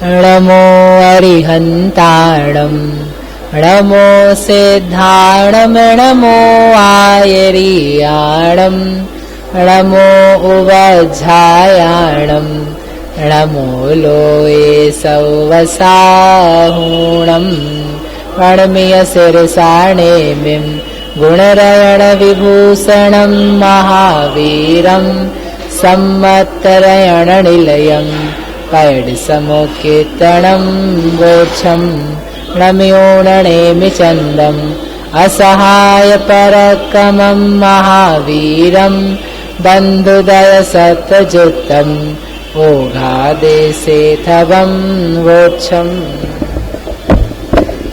नमो अरिहन्ताणं नमो सिद्धाणं नमो आयर्याणं नमो उवज्झायाणं नमो लोये सौवसाहूणं प्रणम्य शिरसाणेमिं गुणरयणविभूषणं महावीरं सम्मत्तरयणनिलयं पैडसमुकीर्तनं वोक्षं नम्यो नणेमि चन्दम् असहायपराक्रमं महावीरं बन्धुदयसत्तजित्तम् ओघादेशेथवं वोक्षम्।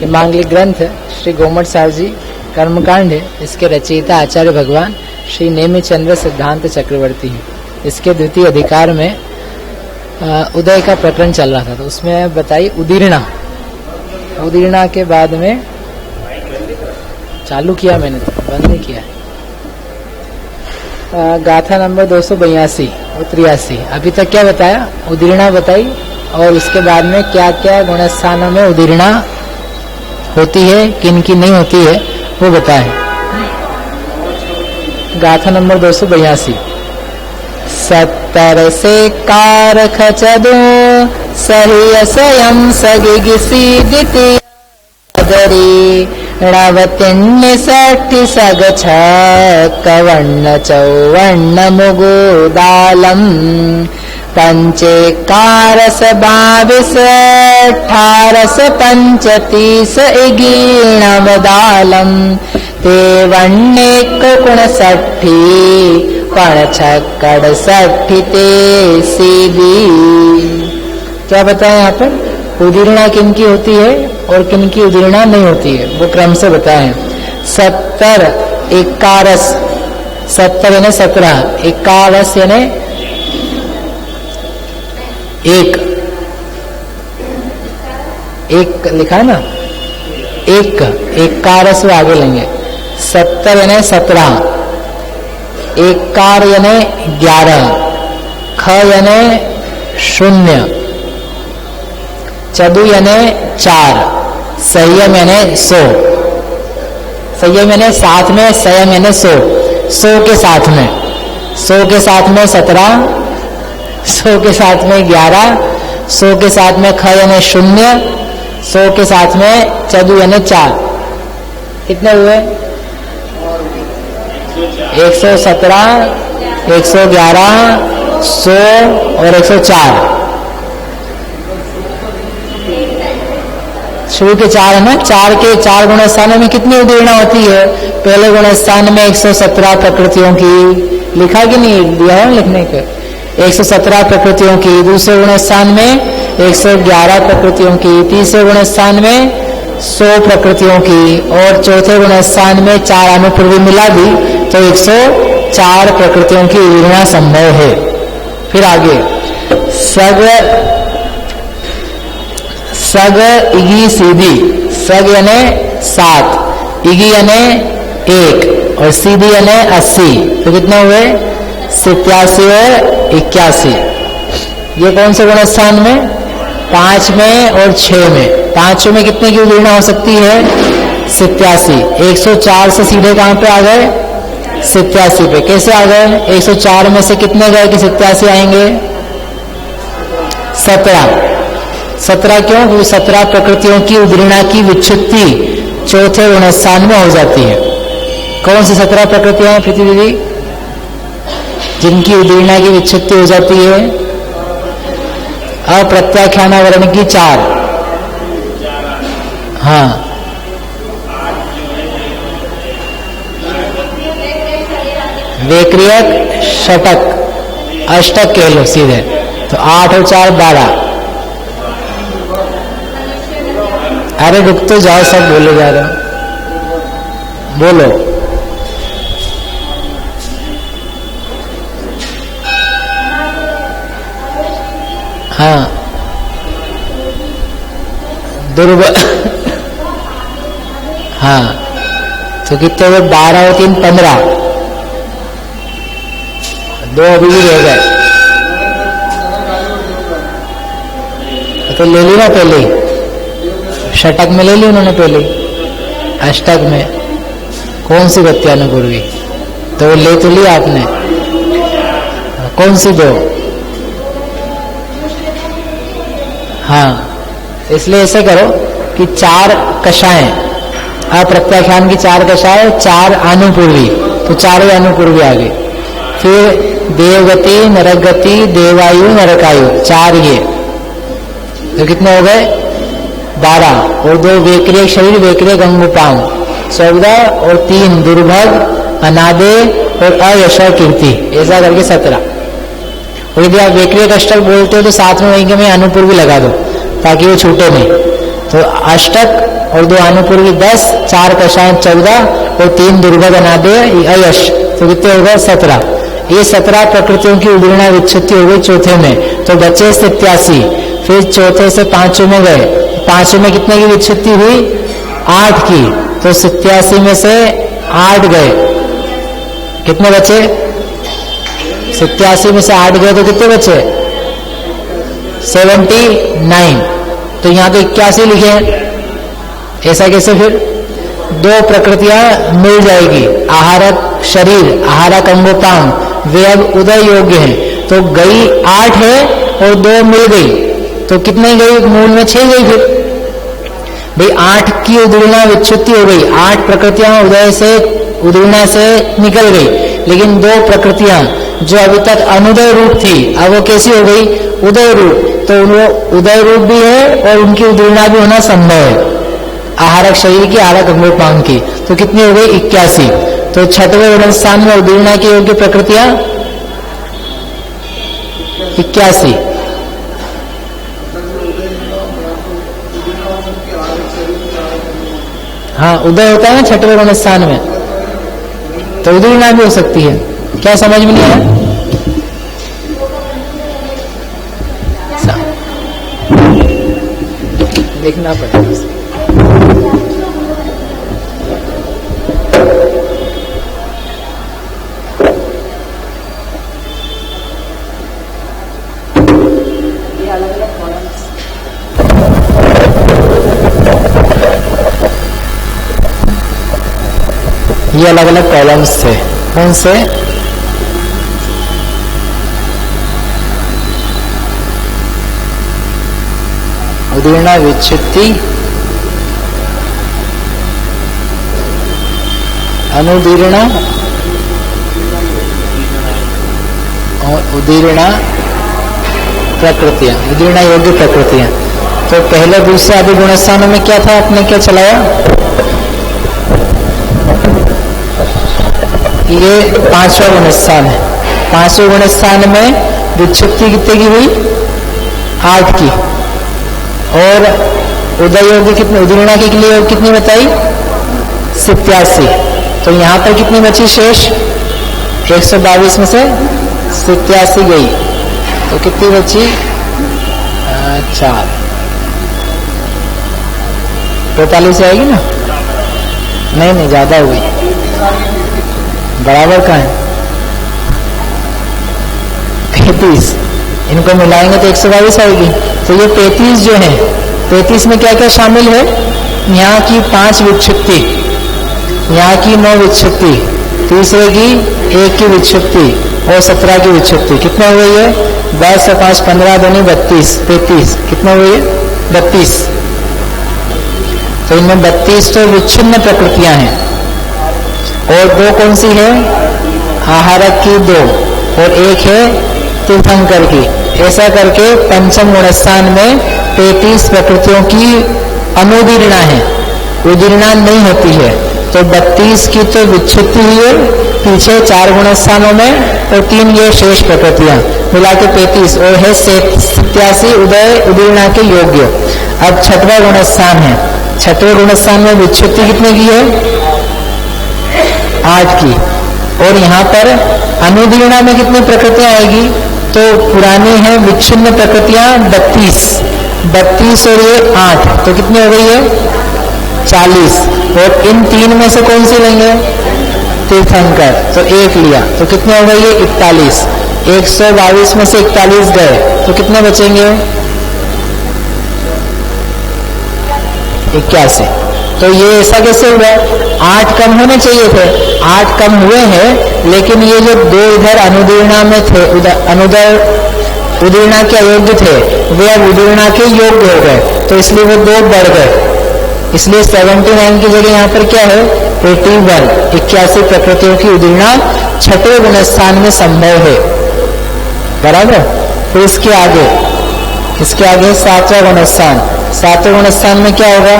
ये मांगलिक ग्रंथ श्री गोमट साहब जी कर्मकांड है। इसके रचयिता आचार्य भगवान श्री नेमिचंद्र सिद्धांत चक्रवर्ती हैं। इसके द्वितीय अधिकार में उदय का प्रकरण चल रहा था, तो उसमें बताई उदीर्णा। उदीर्णा के बाद में चालू किया मैंने, तो बंद नहीं किया। गाथा नंबर 282 और 83। अभी तक क्या बताया? उदीर्णा बताई, और उसके बाद में क्या क्या गुणस्थानों में उदीर्णा होती है, किन की नहीं होती है, वो बताए। गाथा नंबर 282। 70 से कारख चदो सही स्वयं सगिसी दिति णवतिन्य 60 सग कवर्ण चौवर्ण मुगुदालम पंचेकारस 22 18 35 इगीणवदालम ते वन्ने 59 पण 66 ते सीधी। क्या बताएं यहाँ पर? उदीर्णा किन की होती है और किन की उदीर्णा नहीं होती है, वो क्रम से बताएं। 70 इकारस, 70 यानी 17, इकारस यानी एक लिखा है ना, एक कारस वो आगे लेंगे। 70 यानी 17, एकार यानी 11, ख यानी 0, चदु यानी 4, संयम यानी 100, संयम यानी साथ में, संयम यानी 100, 100 के साथ में, 100 के साथ में 17, 100 के साथ में 11, 100 के साथ में ख यानी 0, 100 के साथ में चदु यानी 4। कितने हुए? 117, 111, 100 और 104। शुरू के 4 है ना, 4 के 4 गुणस्थानों में कितनी उदीर्णा होती है? पहले गुणस्थान में 117 प्रकृतियों की, लिखा कि नहीं दिया है लिखने के? 117 प्रकृतियों की। दूसरे गुणस्थान में 111 प्रकृतियों की। तीसरे गुणस्थान में 100 प्रकृतियों की, और चौथे गुणस्थान में 4 अनुपूर्वी मिला दी तो 104 प्रकृतियों की उदीर्णा संभव है। फिर आगे सग इगी सीधी। सग यानी 7, इगी यानी 1 और सीधी यानी 80। तो कितने हुए? 87 और 81। ये कौन से गुणस्थान में? 5 में और 6 में। 5 में कितने की उदीर्णा हो सकती है? 87। 104 से सीधे कहां पे आ गए? 87 पे। कैसे आ गए? 104 में से कितने गए कि 87 आएंगे? 17। 17 क्यों? क्योंकि 17 प्रकृतियों की उदीर्णा की विच्छुत्ति चौथे गुणस्थान में हो जाती है। कौन सी 17 प्रकृतियां हैं पृथ्वी दीदी जिनकी उदीर्णा की विच्छुत्ति हो जाती है? अप्रत्याख्यान वर्ण की 4। हाँ, वैक्रियक, षटक, अष्टक कह लो सीधे। तो 8 और 4 12। अरे रुक तो जाओ, सब बोले जा रहे हो, बोलो। हाँ, दुर्बल। हाँ, तो कितने हुए? 12 और 3 15। 2 अभी भी रह गए। तो ले ली ना पहले, षटक में ले ली उन्होंने पहले, अष्टक में कौन सी गत्यानुपूर्वी, तो वो ले तो लिया आपने, कौन सी दो? हाँ, इसलिए ऐसे करो कि 4 कषाएं, अप्रत्याख्यान की 4 कषाएं, 4 अनुपूर्वी, तो 4 ही अनुपूर्वी आ गए। फिर देवगति, नरकगति, देवायु, नरकायु, 4 ये, तो कितने हो गए? 12, और 2 वेक्रिय शरीर, वेक्रिय गंगोपांग 14, और 3 दुर्भग, अनादे और अयश कीर्ति, ऐसा करके 17। और यदि आप वेक्रिय अष्टक बोलते हो तो साथ में वहीं के में अनुपूर्वी लगा दो ताकि वो छूटे नहीं। तो अष्टक और 2 अनुपूर्वी 10, 4 कषाएं 14 और 3 दुर्भग, अनादे, अयश, तो कितने हो गए? 17। ये 17 प्रकृतियों की उदीर्णा विच्छित्ति हो गई चौथे में, तो बचे 87। फिर चौथे से 5वें में गए, 5वें में कितने की विच्छित्ति हुई? 8 की, तो 87 में से 8 गए, कितने बचे? 87 में से 8 गए तो कितने बचे? 79। तो यहां तो 81 लिखे, ऐसा कैसे? फिर 2 प्रकृतियां मिल जाएगी, आहारक शरीर, आहारक अंगोपांग, वे अब उदय योग्य हैं, तो गई 8 है और 2 मिल गई, तो कितने गई? मूल में 6 गई। फिर भाई 8 की उदीर्णा विच्छित्ति हो गई, 8 प्रकृतियां उदय से, उदीर्णा से निकल गई, लेकिन 2 प्रकृतियां जो अभी तक अनुदय रूप थी, अब वो कैसी हो गई? उदय रूप, तो वो उदय रूप भी है और उनकी उदीर्णा भी होना संभव है, आहारक शरीर की, आहारक अंगोपांग की, तो कितनी हो गई? 81। तो 6वें गुण स्थान में उदीर्णा की योग्य प्रकृतियां 81। हाँ, उदय होता है ना 6वें गुण स्थान में, तो उदीर्णा भी हो सकती है। क्या समझ में नहीं आया? देखना पड़ेगा। ये अलग अलग कॉलम्स थे, कौन से? उदीर्णा विच्छित्ति, अनुदीर्णा और उदीर्णा प्रकृतियां, उदीर्णा योग्य प्रकृतियां। तो पहले दूसरे आदि गुणस्थानों में क्या था, आपने क्या चलाया? ये 5वां गुणस्थान है, 5वें गुणस्थान में विच्छित्ति कितने की हुई? 8 की, और उदय योग्य कितने, उदीर्णा के लिए कितनी बताई? 87। तो यहाँ पर कितनी बची शेष? 122 में से 87 गई, तो कितनी बची? 4, 45 आएगी ना? नहीं, ज्यादा हो गई, बराबर का है 35, इनको मिलाएंगे तो 122 आएगी। तो ये 35 जो है, 35 में क्या क्या शामिल है? यहाँ की 5 विच्छित्ति, यहाँ की 9 विच्छित्ति, तीसरे की 1 की विच्छित्ति और 17 की विच्छित्ति। कितना हो गई है? 10 और 5 15 दूनी 32, 33, कितना हुई है? 32। तो इनमें 32 तो विच्छिन्न प्रकृतियां हैं, और 2 कौन सी है? आहारक की 2 और 1 है तीर्थंकर की। ऐसा करके पंचम गुणस्थान में 33 प्रकृतियों की अनुदीर्णा है, उदीर्णा नहीं होती है। तो 32 की तो विच्छित्ति हुई है पीछे 4 गुणस्थानों में, और 3 ये शेष प्रकृतियां मिला के 35, और है 87 उदय उदीर्णा के योग्य। अब 6वां गुणस्थान है, 6वें गुणस्थान में विच्छित्ति कितने की है? 8 की, और यहाँ पर अनुदीर्णा में कितनी प्रकृतियां आएगी? तो पुरानी है विच्छिन्न प्रकृतियां 32 और ये 8, तो कितनी हो गई है? 40। और इन 3 में से कौन सी लेंगे? तीर्थंकर, तो 1 लिया, तो कितने हो गई है? 41। 122 में से 41 गए, तो कितने बचेंगे? 81। तो ये ऐसा कैसे हुआ? 8 कम होने चाहिए थे, 8 कम हुए हैं, लेकिन ये जो 2 इधर अनुदीर्णा में थे, उदीर्णा के अयोग्य थे, वे अब उदीर्णा के योग्य हो गए, तो इसलिए वो 2 बढ़ गए। इसलिए 79 की जगह यहाँ पर क्या है? 81। 81 प्रकृतियों की उदीर्णा छठवें गुणस्थान में संभव है, बराबर। फिर इसके आगे 7वां गुणस्थान। 7वें गुणस्थान में क्या होगा?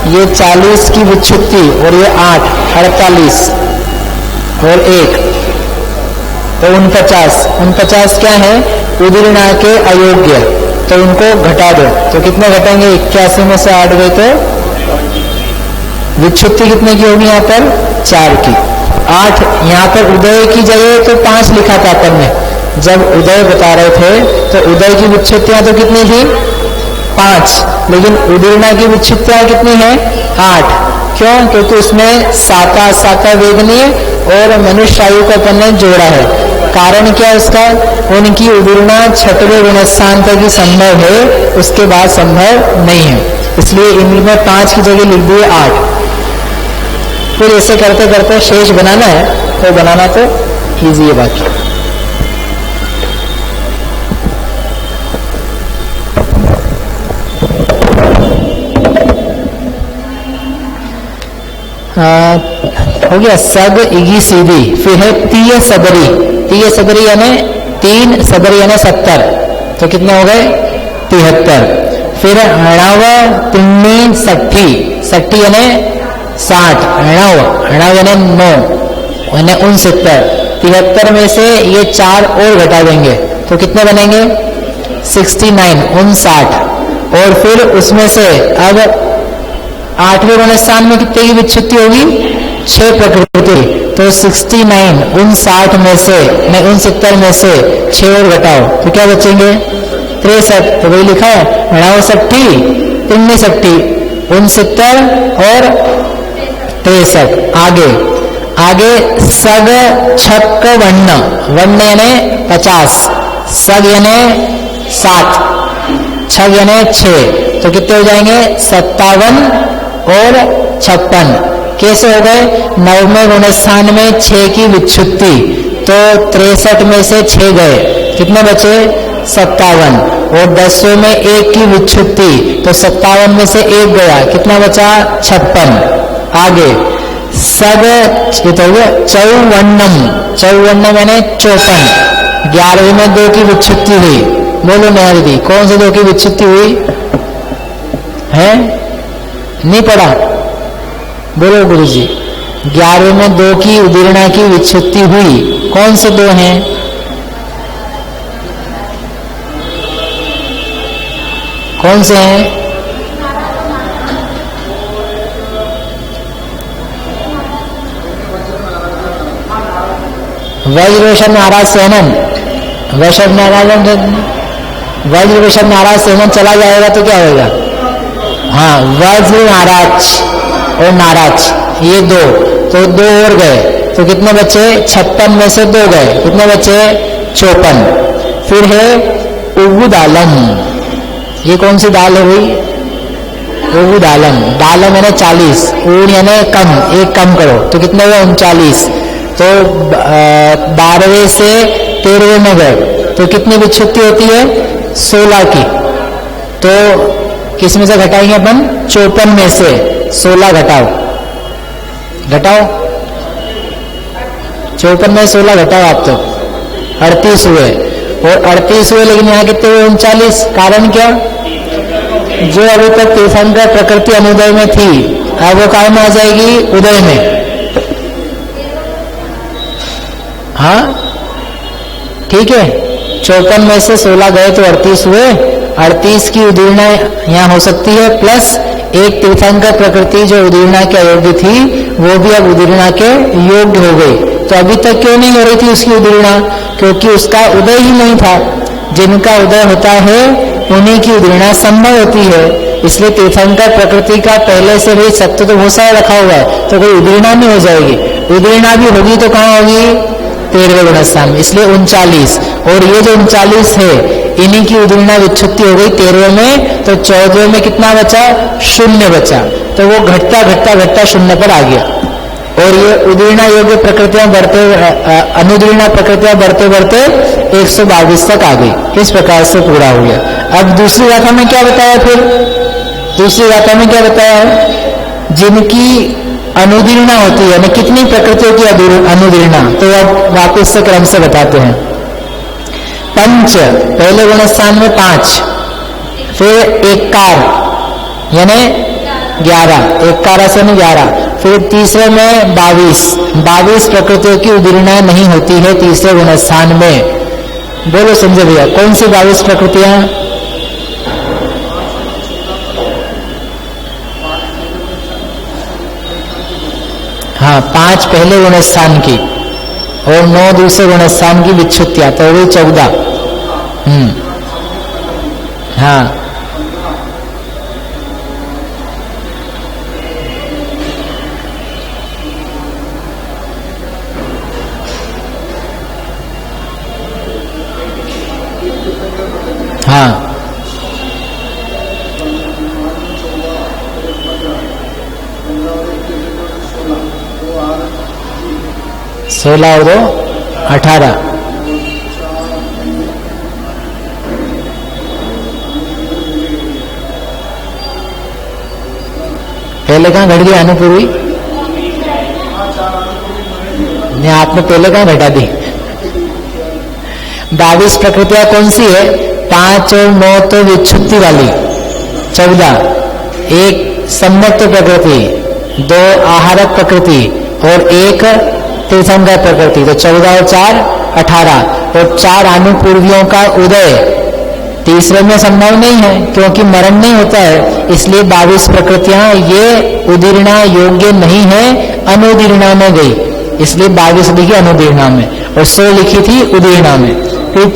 ये 40 की विच्छुत्ति और ये 8, 48 और 1, तो 49 क्या है? उदीर्णा के अयोग्य, तो उनको घटा दो। तो कितने घटेंगे? 81 में से 8 गए तो विच्छुत्ति कितने की होगी? यहाँ पर 4 की। 8 यहाँ पर उदय की जगह तो 5 लिखा था अपन ने, जब उदय बता रहे थे तो उदय की विच्छुत्तियां तो कितनी थी? 5, लेकिन उदीर्णा की विच्छुत्तियां कितनी है? 8। क्यों? क्योंकि उसमें साता वेदनीय और मनुष्य आयु को अपन ने जोड़ा है। कारण क्या है उसका? उनकी उदीर्णा छठवें गुणस्थान तक ही संभव है, उसके बाद संभव नहीं है, इसलिए इनमें 5 की जगह लिख दिए 8। फिर ऐसे करते करते शेष बनाना है, तो बनाना तो ईजी है बाकी। हो गया सग इगी सीधी। फिर है तीय सदरी यानी 3 सदरी यानी 70, तो कितने हो गए? 73। फिर अणाव तिन्नी 60 यानी 60, अणाव यानी 9 यानी 69। 73 में से ये 4 और घटा देंगे तो कितने बनेंगे? 69, 59। और फिर उसमें से अब 8वें गुणस्थान में कितने की विच्छुत्ति होगी? 6 प्रकृति, तो 69, 59 में से 69 में से 6 और घटाओ तो क्या बचेंगे? 63। तो वही लिखा है, अणाव 60, तिन्नी 60, 69 और 63। आगे सग छक वर्ण यानी 50, सग यानी 7, छग यानी 6, तो कितने हो जाएंगे? 57 और 56। कैसे हो गए? 9वें गुणस्थान में 6 की विच्छुत्ति, तो 63 में से 6 गए, कितने बचे? 57। और 10वें में 1 की विच्छुत्ति, तो 57 में से 1 गया, कितना बचा? 56। आगे सग चौवन्नम यानी 54, 11वें में 2 की विच्छुत्ति हुई। बोलो नया दीदी, कौन से 2 की विच्छुत्ति हुई है? नहीं पढ़ा? बोलो गुरुजी। 11वें में 2 की उदीर्णा की विच्छुत्ति हुई, कौन से 2 हैं? कौन से हैं? वज्रवैषम नाराज सेनन, वज्रवैषम नाराज सेनन चला जाएगा तो क्या होगा? हाँ, वज्र नाराज और नाराज ये 2, तो 2 और गए, तो कितने बचे? 56 में से 2 गए, कितने बचे? 54। फिर है उगुदालम, ये कौन सी दाल है भाई? उगुदालम, दालम यानी 40, ऊन यानी कम, 1 कम करो तो कितने हुए? 39। तो 12वें से 13वें में गए, तो कितनी विच्छुत्ति होती है? 16 की। तो किस में से घटाएंगे अपन? 54 में से 16 घटाओ, 54 में 16 घटाओ आप, तो 38 हुए। और 38 हुए, लेकिन यहाँ कितने हुए? 39। कारण क्या? जो अभी तक तीर्थंकर प्रकृति अनुदय में थी, अब वो काय में आ जाएगी? उदय में। हाँ ठीक है, 54 में से 16 गए तो 38 हुए। 38 की उदीर्णा यहाँ हो सकती है, प्लस एक तीर्थंकर प्रकृति जो उदीर्णा के अयोग्य थी वो भी अब उदीर्णा के योग्य हो गई। तो अभी तक क्यों नहीं हो रही थी उसकी उदीर्णा? क्योंकि उसका उदय ही नहीं था। जिनका उदय होता है उन्हीं की उदीर्णा संभव होती है। इसलिए तीर्थंकर प्रकृति का पहले से भी सत्य तो बहुत सारा रखा हुआ है, तो कोई उदीर्णा नहीं हो जाएगी। उदीर्णा भी होगी तो कहाँ होगी? 13वें गुणस्थान में, इसलिए 39। और ये जो 39 है इन्हीं की उदीर्णा विच्छुत्ति हो गई 13वें में, तो 14वें में कितना बचा? 0 बचा। तो वो घटता घटता घटता 0 पर आ गया। और ये उदीर्णा योग्य प्रकृतियां बढ़ते, अनुदीर्णा प्रकृतियां बढ़ते बढ़ते 122 तक आ गई। इस प्रकार से पूरा हो गया। अब दूसरी गाथा में क्या बताया? फिर दूसरी गाथा में क्या बताया? जिनकी अनुदीर्णा होती है, यानी कितनी प्रकृतियों की अनुदीर्णा, तो अब वापस से क्रम से बताते हैं। 5 पहले गुणस्थान में 5, फिर 1 यानी 11, 1 से 11, फिर तीसरे में 22 प्रकृतियों की उदीर्णा नहीं होती है तीसरे गुणस्थान में। बोलो समझे भैया, कौन सी 22 प्रकृतियां? हाँ, 5 पहले गुणस्थान की और 9 दूसरे गुणस्थान की विच्छुत्तियां, तो वही 14। हाँ, हाँ, 16 और 2 18। पहले कहाँ घट गई अनुपूर्वी? नहीं, आपने पहले कहाँ घटा दी? 22 प्रकृतियां कौन सी है? 5 और 9 तो विच्छुत्ति वाली, 14 एक सम्यक्त प्रकृति, 2 आहारक प्रकृति और 1 तीर्थंकर प्रकृति, तो 14 और 4 18 और 4 अनुपूर्वियों का उदय तीसरे में संभव नहीं है क्योंकि मरण नहीं होता है, इसलिए 22 प्रकृतियां ये उदीर्णा योग्य नहीं है, अनुदीर्णा में गई, इसलिए 22 लिखी अनुदीर्णा में और 100 लिखी थी उदीर्णा में। फिर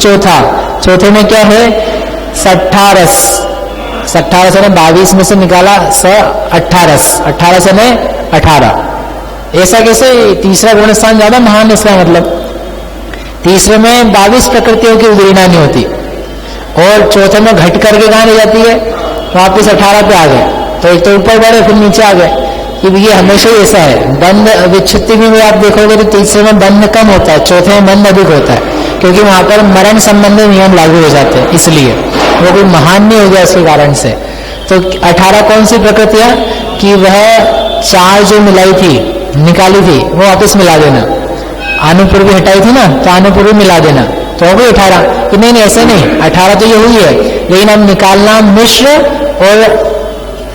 चौथे में क्या है? 18 से 22 में से निकाला 18 से 18। ऐसा कैसे? तीसरा गुणस्थान ज्यादा महान, इसका मतलब तीसरे में 22 प्रकृतियों की उदीर्णा नहीं होती और चौथे में घट करके कहाँ ले जाती है? वापिस 18 पे आ गए, तो एक तो ऊपर बढ़े फिर नीचे आ गए। ये हमेशा ही ऐसा है। बंध विच्छुत्ति में भी आप देखोगे तो तीसरे में बंध कम होता है, चौथे में बंध अधिक होता है, क्योंकि वहां पर मरण संबंधी नियम लागू हो जाते हैं, इसलिए वो कोई महान नहीं हो गया इसके कारण से। तो 18 कौन सी प्रकृतियां कि वह 4 जो मिलाई थी, निकाली थी, वो वापस मिला देना। अनुपूर्वी हटाई थी ना, तो अनुपूर्वी मिला देना, तो हो गई 18। कि नहीं ऐसे नहीं, 18 तो ये हुई है, लेकिन अब निकालना मिश्र और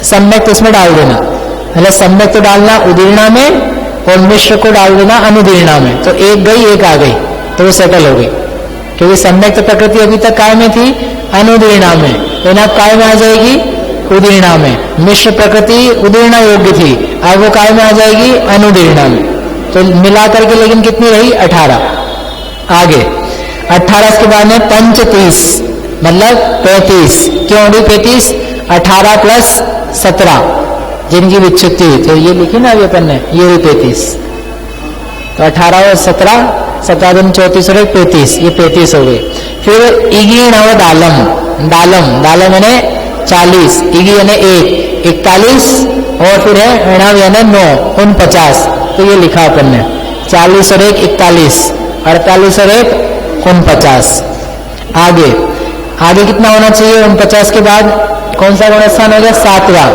सम्यक्त इसमें डाल देना, मतलब सम्यक्त तो डालना उदीर्णा में और मिश्र को डाल देना अनुदीर्णा में, तो एक गई एक आ गई, तो वो सेटल हो गई। क्योंकि सम्यक्त प्रकृति अभी तक काय में थी? अनुदीर्णा में, लेकिन अब काय में आ जाएगी? उदीर्णा में। मिश्र प्रकृति उदीर्णा योग्य थी, अब वो काय में आ जाएगी? अनुदीर्णा में। तो मिला करके लेकिन कितनी रही? 18। आगे 18 के बाद में 35 मतलब 35। क्यों होगी 35? 18 प्लस 17 जिनकी विच्छुत्ति हुई, तो ये लिखी ना अभी अपन ने, ये हुई 35। तो 18 और 17, 17 दिन 34 और 35, ये 35 हो गई। फिर इगी नव दालम यानी 40, इगी यानी 1, 41 और फिर है नव यानी 9, 49। तो ये लिखा अपन ने 40 और 1 41, 48 और 1 49। आगे कितना होना चाहिए? 49 के बाद कौन सा गुणस्थान हो गया? 7वां।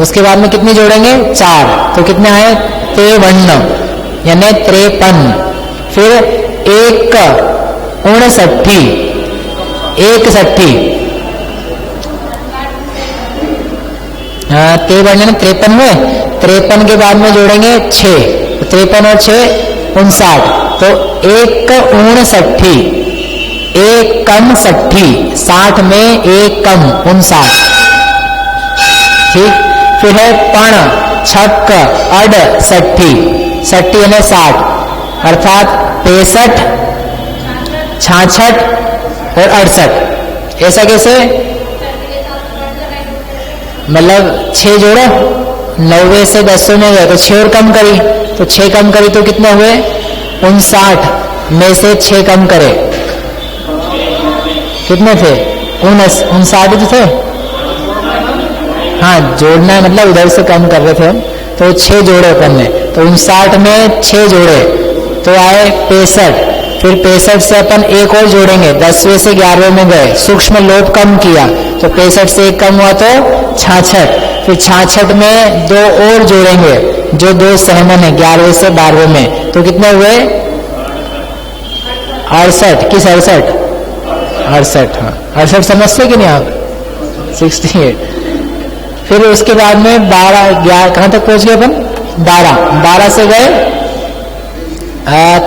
उसके बाद में कितनी जोड़ेंगे? 4, तो कितने आए? 53 यानी 53। फिर 1 59, 61 53 हुए। 53 के बाद में जोड़ेंगे 6, 53 और 6 59, तो 1 59, 1 कम 60, 60 में 1 कम 59। ठीक। फिर है पण 6 अड 60, 60 यानी 60, अर्थात 65, 66 और 68। ऐसा कैसे? मतलब 6 जोड़ो, 90 से 10 में गए तो 6 और कम करी, तो 6 कम करी तो कितने हुए? 59 में से 6 कम करे कितने थे? 59 तो थे। हाँ, जोड़ना है मतलब उधर से कम कर रहे थे हम, तो 6 जोड़े अपन ने, तो 59 में 6 जोड़े तो आए 65। फिर 65 से अपन एक और जोड़ेंगे, 10वें से 11वें में गए, सूक्ष्म लोप कम किया तो 65 से एक कम हुआ तो 66। फिर 66 में 2 और जोड़ेंगे जो 2 सहमन है 11वें से 12वें में, तो कितने हुए? 68 कि 67? 68। हाँ, 68 समझते कि नहीं आप? 68। फिर उसके बाद में 12 कहां तक पहुंच गए अपन? 12 से गए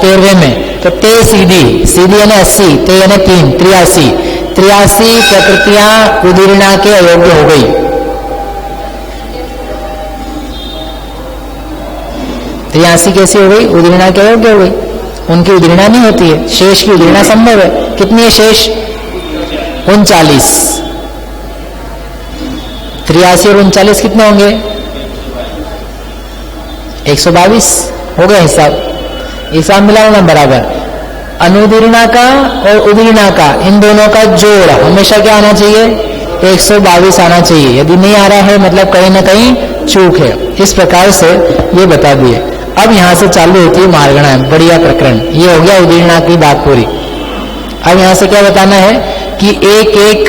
13वें में, तो ते सीधी यानी 80, ते यानी 3, 83 प्रकृतियां उदीर्णा के अयोग्य हो गई। त्रियासी कैसी हो गई? उदीर्णा के अयोग्य हो गई, उनकी उदीर्णा नहीं होती है, शेष की उदीर्णा संभव है। कितनी है शेष? 39। 83 और 39 कितने होंगे? 122 हो गए हिसाब मिलाओ बराबर। अनुदीर्णा का और उदीर्णा का, इन दोनों का जोड़ हमेशा क्या आना चाहिए? 122 आना चाहिए। यदि नहीं आ रहा है मतलब कहीं ना कहीं चूक है। इस प्रकार से ये बता दिए। अब यहां से चालू होती है मार्गणा, बढ़िया प्रकरण। ये हो गया उदीर्णा की बात पूरी। अब यहां से क्या बताना है कि एक एक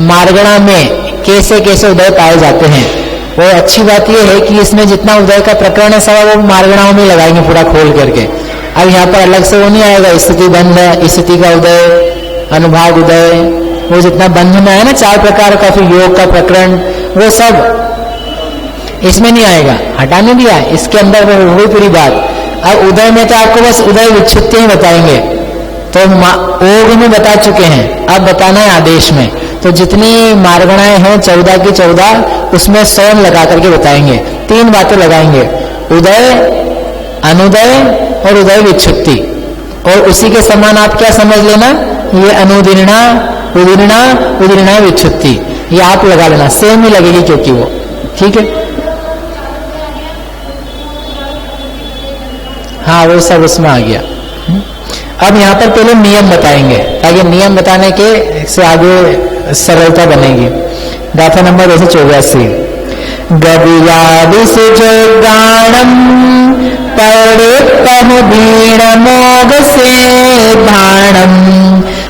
मार्गणा में कैसे कैसे उदय पाए जाते हैं। वो अच्छी बात यह है कि इसमें जितना उदय का प्रकरण है सब वो मार्गणाओं में लगाएंगे पूरा खोल करके। अब यहाँ पर अलग से वो नहीं आएगा स्थिति बंध, स्थिति का उदय, अनुभाग उदय, वो जितना बंध में है ना 4 प्रकार का, फिर योग का प्रकरण, वो सब इसमें नहीं आएगा, हटाने दिया है। इसके अंदर वो हुई पूरी बात। अब उदय में तो आपको बस उदय विच्छित्ति ही बताएंगे, तो ओग में बता चुके हैं, अब बताना है आदेश में। तो जितनी मार्गणाएं हैं 14 की 14, उसमें 100 लगा करके बताएंगे। 3 बातें लगाएंगे, उदय, अनुदय और उदय विच्छित्ति। और उसी के समान आप क्या समझ लेना, ये अनुदीर्णा, उदीर्णा, उदीर्णा विच्छित्ति, ये आप लगा लेना, सेम ही लगेगी क्योंकि वो ठीक है। हाँ, वो सब उसमें आ गया। अब यहाँ पर पहले नियम बताएंगे ताकि नियम बताने के से आगे सरलता बनेगी। गाथा नंबर 284। गदियादिसु जोगाणम परिपह बीण मोग से भाणम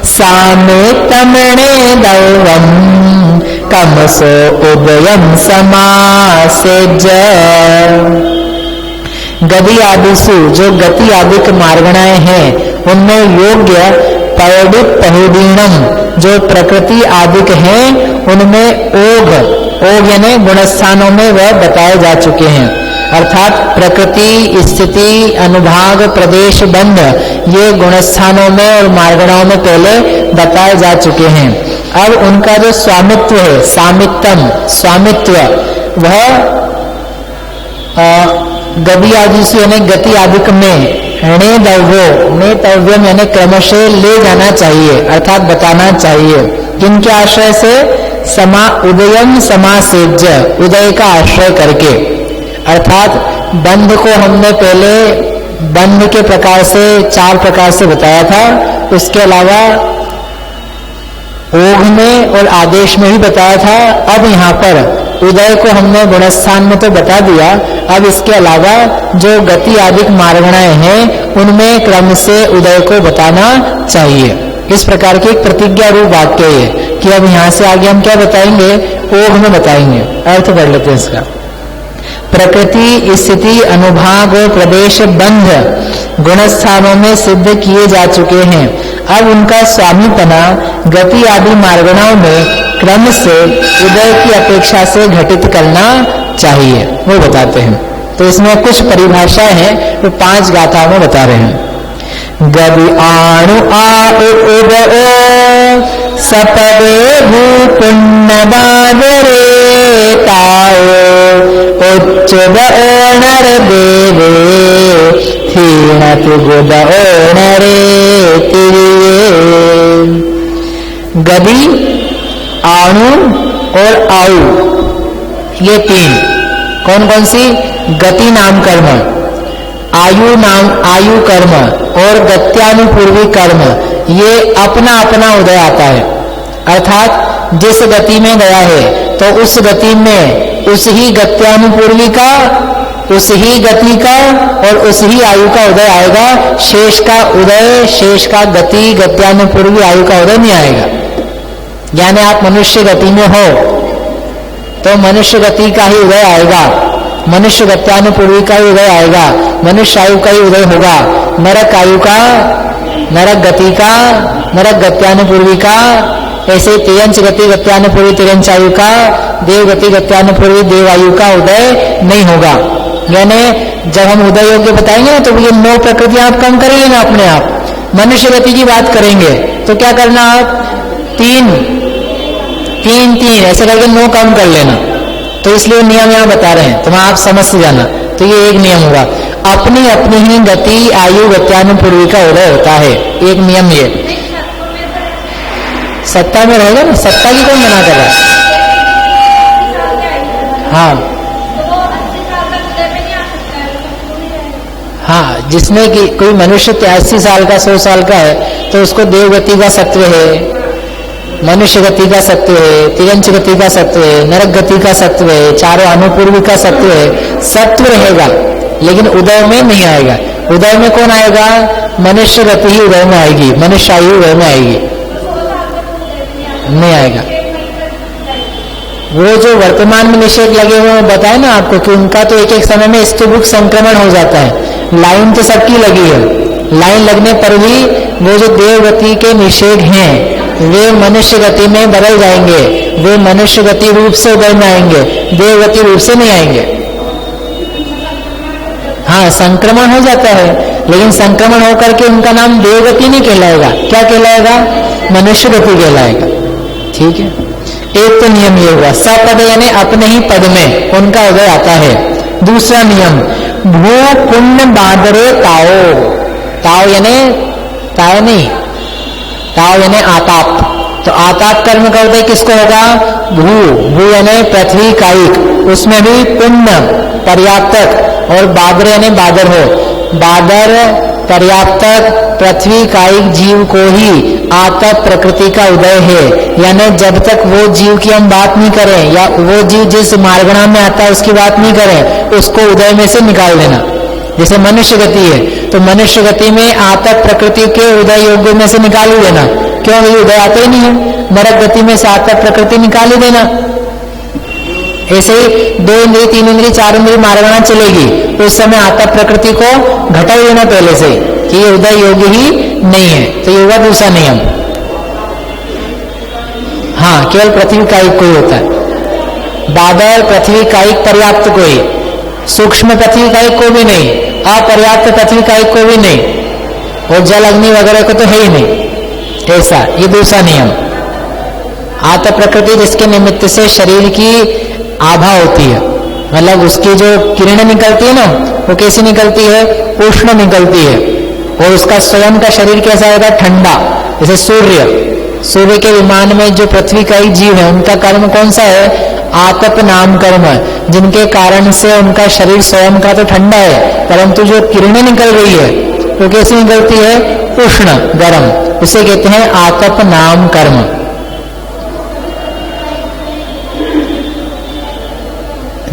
सामे तमणे दौवम कमसो उदयम समासेज। गति आदिसु, जो गति आदिक मार्गणाएं हैं उनमें योग्य पयडित पहुदीनम, जो प्रकृति आदिक हैं उनमें ओग, ओग यानी गुणस्थानों में वह बताए जा चुके हैं। अर्थात प्रकृति, स्थिति, अनुभाग, प्रदेश, बंध, ये गुणस्थानों में और मार्गणाओं में पहले बताए जा चुके हैं। अब उनका जो स्वामित्व है, सामित्तम, स्वामित्व, वह गति आदि से यानी गति आदिक में नेतव्यम यानी क्रमशः ले जाना चाहिए, अर्थात बताना चाहिए। किनके आश्रय से? समा उदयम समासेज्य, उदय का आश्रय करके। अर्थात बंध को हमने पहले बंध के प्रकार से 4 प्रकार से बताया था, उसके अलावा ओघ में और आदेश में भी बताया था। अब यहाँ पर उदय को हमने गुणस्थान में तो बता दिया, अब इसके अलावा जो गति आदिक मार्गणाएं हैं उनमें क्रम से उदय को बताना चाहिए। इस प्रकार की एक प्रतिज्ञा रूप वाक्य है कि अब यहाँ से आगे हम क्या बताएंगे, ओघ में बताएंगे। अर्थ पढ़ लेते हैं इसका। प्रकृति, स्थिति, अनुभाग और प्रदेश बंध गुणस्थानों में सिद्ध किए जा चुके हैं। अब उनका स्वामीपना गति आदि मार्गणाओं में क्रम से उदय की अपेक्षा से घटित करना चाहिए, वो बताते हैं। तो इसमें कुछ परिभाषाएं हैं तो 5 गाथाओं में बता रहे हैं। गदि आणु आउ उदय सपदे भूपुण्य बादरे ताओ उच्च नर देवे क्षीणतु गुद नरे तिरिये। गदि, आणु और आउ, ये 3 कौन कौन सी? गति नाम कर्म, आयु कर्म और गत्यानुपूर्वी कर्म, ये अपना अपना उदय आता है। अर्थात जिस गति में गया है तो उस गति में उस ही गत्यानुपूर्वी का, उस ही गति का और उस ही आयु का उदय आएगा। शेष का उदय, शेष का गति, गत्यानुपूर्वी आयु का उदय नहीं आएगा। यानी आप मनुष्य गति में हो तो मनुष्य गति का ही उदय आएगा, मनुष्य गत्यानुपूर्वी का ही उदय आएगा, मनुष्य आयु का ही उदय होगा। नरक आयु का, नरक गति का, नरक गत्यानुपूर्वी का, ऐसे तिर्यंच गति गत्यानुपूर्वी तिर्यंच आयु का, देव गति गत्यानुपूर्वी देव आयु का उदय नहीं होगा। यानी जब हम उदय योग्य बताएंगे ना तो ये 9 प्रकृतियां आप कम करेंगे ना अपने आप। मनुष्य गति की बात करेंगे तो क्या करना, आप 3 ऐसे करके 9 कम कर लेना। तो इसलिए नियम यहाँ बता रहे हैं, तो आप समझ से जाना। तो ये एक नियम होगा, अपनी अपनी ही गति आयु गत्यानुपूर्वी का उदय होता है, एक नियम ये। सत्ता में रहेगा ना, सत्ता की कौन मना कर रहा है? हाँ हाँ, जिसमें कि कोई मनुष्य 83 साल का 100 साल का है तो उसको देवगति का सत्व है, मनुष्य गति का सत्व है, तिरंच गति का सत्व है, नरक गति का सत्व है, चारों अनुपूर्वी का सत्व है। सत्व रहेगा लेकिन उदय में नहीं आएगा। उदय में कौन आएगा? मनुष्य गति ही उदय में आएगी, मनुष्य आयु उदय में आएगी, नहीं आएगा। वो जो वर्तमान में निषेध लगे हुए हैं बताए ना आपको कि उनका तो एक एक समय में स्तुभुक संक्रमण हो जाता है। लाइन तो सबकी लगी है, लाइन लगने पर भी वो जो देवगति के निषेध हैं वे मनुष्य गति में बदल जाएंगे, वे मनुष्य गति रूप से उदय में आएंगे, देवगति रूप से नहीं आएंगे। हाँ, संक्रमण हो जाता है लेकिन संक्रमण होकर के उनका नाम देवगति नहीं कहलाएगा, क्या कहलाएगा? मनुष्य गति कहलाएगा। ठीक है, एक तो नियम ये हुआ, सपद यानी अपने ही पद में उनका उदय आता है। दूसरा नियम, भू पुण्य बादरे ताओ, ताओ यानी ताओ नहीं, ताओ यानी आताप। तो आताप कर्म का उदय किसको होगा? भू, भू यानी पृथ्वी कायिक, उसमें भी पुण्य पर्याप्तक और बादर यानी बादर हो, बादर पर्याप्तक पृथ्वी कायिक जीव को ही आतप प्रकृति का उदय है। यानी जब तक वो जीव की हम बात नहीं करें या वो जीव जिस मार्गणा में आता है उसकी बात नहीं करें, उसको उदय में से निकाल देना। जैसे मनुष्य गति है तो मनुष्य गति में आतप प्रकृति के उदय योग्य में से निकाल ही देना, क्यों? ये उदय आते ही नहीं है। नरक गति में से आतप प्रकृति निकाल ही देना। ऐसे ही 2 इंद्रिय 3 इंद्रिय 4 इंद्रिय मार्गणा चलेगी तो उस समय आतप प्रकृति को घटा ही देना पहले से कि ये उदय योग्य ही नहीं है। तो ये हुआ दूसरा नियम। हाँ, केवल पृथ्वी कायिक कोई होता है, बादल पृथ्वी कायिक पर्याप्त कोई, सूक्ष्म पृथ्वी कायिक को भी नहीं, अपर्याप्त पृथ्वी कायिक को भी नहीं, और जल अग्नि वगैरह को तो है ही नहीं। ऐसा ये दूसरा नियम। आतप प्रकृति जिसके निमित्त से शरीर की आभा होती है, मतलब उसकी जो किरणें निकलती है ना वो कैसी निकलती है? उष्ण निकलती है। और उसका स्वयं का शरीर कैसा होगा? ठंडा। जैसे सूर्य के विमान में जो पृथ्वी का ही जीव है उनका कर्म कौन सा है? आतप नाम कर्म, जिनके कारण से उनका शरीर स्वयं का तो ठंडा है परंतु जो किरणें निकल रही है वो कैसी निकलती है? उष्ण, गर्म। उसे कहते हैं आतप नाम कर्म।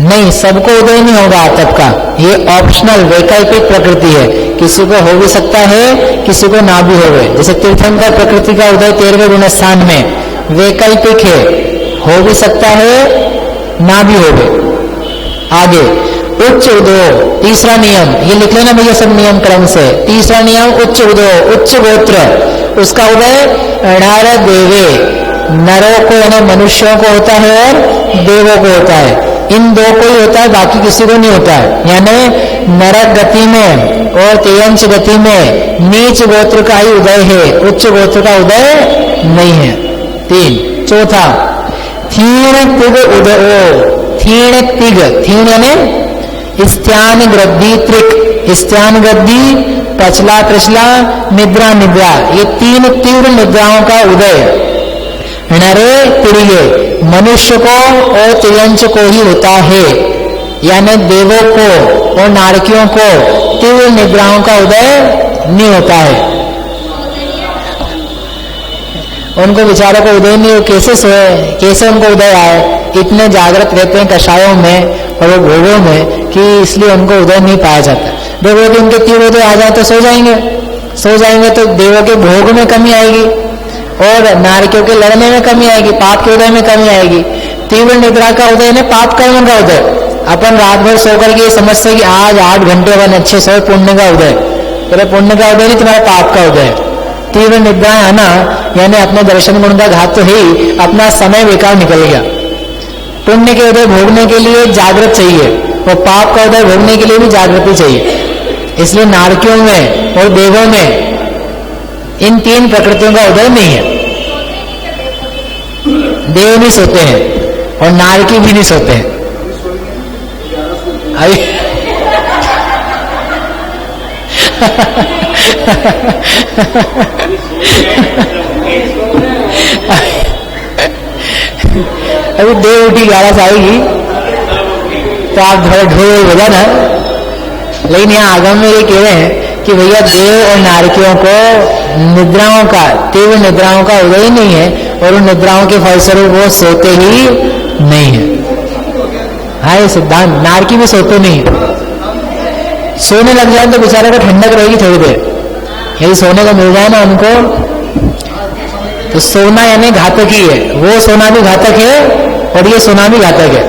नहीं, सबको उदय नहीं होगा आतप का, ये ऑप्शनल वैकल्पिक प्रकृति है। किसी को हो भी सकता है, किसी को ना भी होवे। जैसे तीर्थंकर प्रकृति का उदय 13वें गुणस्थान में वैकल्पिक है, हो भी सकता है ना भी होवे। आगे उच्च उदय, तीसरा नियम, ये लिख लेना भैया सब नियम क्रम से। तीसरा नियम उच्च उदय, उच्च गोत्र, उसका उदय नर देवे, नरों को यानी मनुष्यों को होता है और देवों को होता है। इन 2 को ही होता है, बाकी किसी को नहीं होता है। यानी नरक गति में और तेयंच गति में नीच गोत्र का ही उदय है, उच्च गोत्र का उदय नहीं है। 3, चौथा थीण तिग उदय, थीण तिग, थीण यानी स्त्यान गृद्धि त्रिक, स्त्यान गृद्धि पचला पिछला निद्रा निद्रा, ये 3 तीव्र निद्राओं का उदय नरे तिरिये, मनुष्य को और तिर्यंच को ही होता है। यानी देवों को और नारकियों को तीव्र निद्राओं का उदय नहीं होता है। उनको बेचारों को उदय नहीं हो, कैसे सोए, कैसे उनको उदय आए? इतने जागृत रहते हैं कषायों में और वो भोगों में कि इसलिए उनको उदय नहीं पाया जाता। देखो कि उनके तीव्र उदय आ जाए तो सो जाएंगे तो देवों के भोग में कमी आएगी और नारकियों के लड़ने में कमी आएगी, पाप के उदय में कमी आएगी। तीव्र निद्रा का उदय ने पाप कर्म का उदय। अपन रात भर सोकर के ये समझते कि आज 8 घंटे अपन अच्छे सोए, पुण्य का उदय। तेरे पुण्य का उदय नहीं, तुम्हारे पाप का उदय। तीव्र निद्रा है ना, यानी अपने दर्शन गुण का घात तो ही अपना समय बेकार निकल गया। पुण्य के उदय भोगने के लिए जागृत चाहिए और पाप का उदय भोगने के लिए भी जागृति चाहिए। इसलिए नारकियों में और देवों में इन 3 प्रकृतियों का उदय नहीं है। देव भी सोते हैं और नारकी भी नहीं सोते हैं। अभी देव उठी 11 आएगी तो आप थोड़ा ढोल हो जाना। लेकिन यहाँ आगम में ये कह रहे हैं कि भैया देव और नारकियों को निद्राओं का, तीव्र निद्राओं का उदय नहीं है और उन निद्राओं के फलस्वरूप वो सोते ही नहीं है। हाँ, ये सिद्धांत, नारकी भी सोते नहीं है। सोने लग जाए तो बेचारे को ठंडक रहेगी थोड़ी देर, यदि सोने को मिल जाए ना उनको, तो सोना यानी घातक ही है। वो सोना भी घातक है और ये सोना भी घातक है।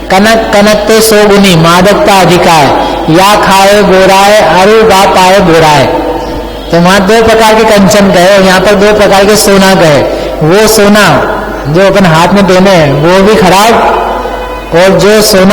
कनक कनकते सो गुनी मादकता अधिकार, या खाए बोराए अरु गा पाए बोराए। तो वहां 2 प्रकार के कंचन कहे और यहाँ पर 2 प्रकार के सोना कहे। वो सोना जो अपन हाथ में पहने वो भी खराब और जो सोना